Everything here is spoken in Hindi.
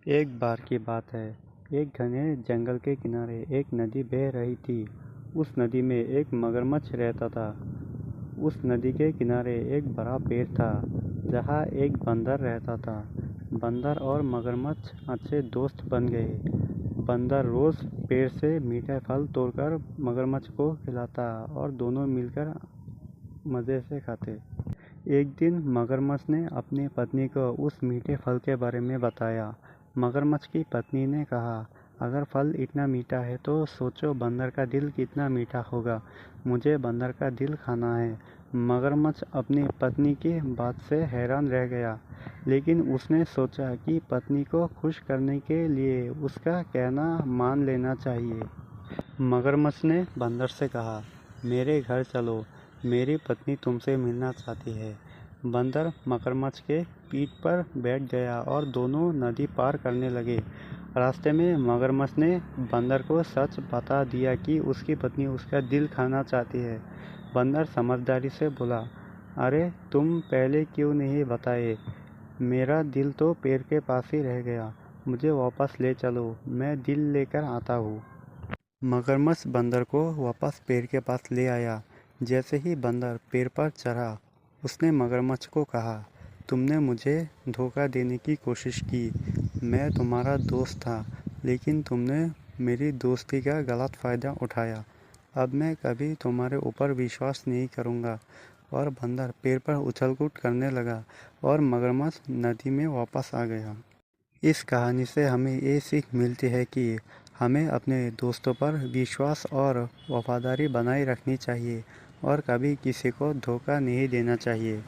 एक बार की बात है। एक घने जंगल के किनारे एक नदी बह रही थी। उस नदी में एक मगरमच्छ रहता था। उस नदी के किनारे एक बड़ा पेड़ था जहाँ एक बंदर रहता था। बंदर और मगरमच्छ अच्छे दोस्त बन गए। बंदर रोज पेड़ से मीठे फल तोड़कर मगरमच्छ को खिलाता और दोनों मिलकर मज़े से खाते। एक दिन मगरमच्छ ने अपनी पत्नी को उस मीठे फल के बारे में बताया। मगरमच्छ की पत्नी ने कहा, अगर फल इतना मीठा है तो सोचो बंदर का दिल कितना मीठा होगा। मुझे बंदर का दिल खाना है। मगरमच्छ अपनी पत्नी की बात से हैरान रह गया, लेकिन उसने सोचा कि पत्नी को खुश करने के लिए उसका कहना मान लेना चाहिए। मगरमच्छ ने बंदर से कहा, मेरे घर चलो, मेरी पत्नी तुमसे मिलना चाहती है। बंदर मगरमच्छ के पीठ पर बैठ गया और दोनों नदी पार करने लगे। रास्ते में मगरमच्छ ने बंदर को सच बता दिया कि उसकी पत्नी उसका दिल खाना चाहती है। बंदर समझदारी से बोला, अरे तुम पहले क्यों नहीं बताए? मेरा दिल तो पेड़ के पास ही रह गया। मुझे वापस ले चलो, मैं दिल लेकर आता हूँ। मगरमच्छ बंदर को वापस पेड़ के पास ले आया। जैसे ही बंदर पेड़ पर चढ़ा, उसने मगरमच्छ को कहा, तुमने मुझे धोखा देने की कोशिश की। मैं तुम्हारा दोस्त था, लेकिन तुमने मेरी दोस्ती का गलत फ़ायदा उठाया। अब मैं कभी तुम्हारे ऊपर विश्वास नहीं करूँगा। और बंदर पेड़ पर उछल-कूद करने लगा और मगरमच्छ नदी में वापस आ गया। इस कहानी से हमें ये सीख मिलती है कि हमें अपने दोस्तों पर विश्वास और वफादारी बनाए रखनी चाहिए और कभी किसी को धोखा नहीं देना चाहिए।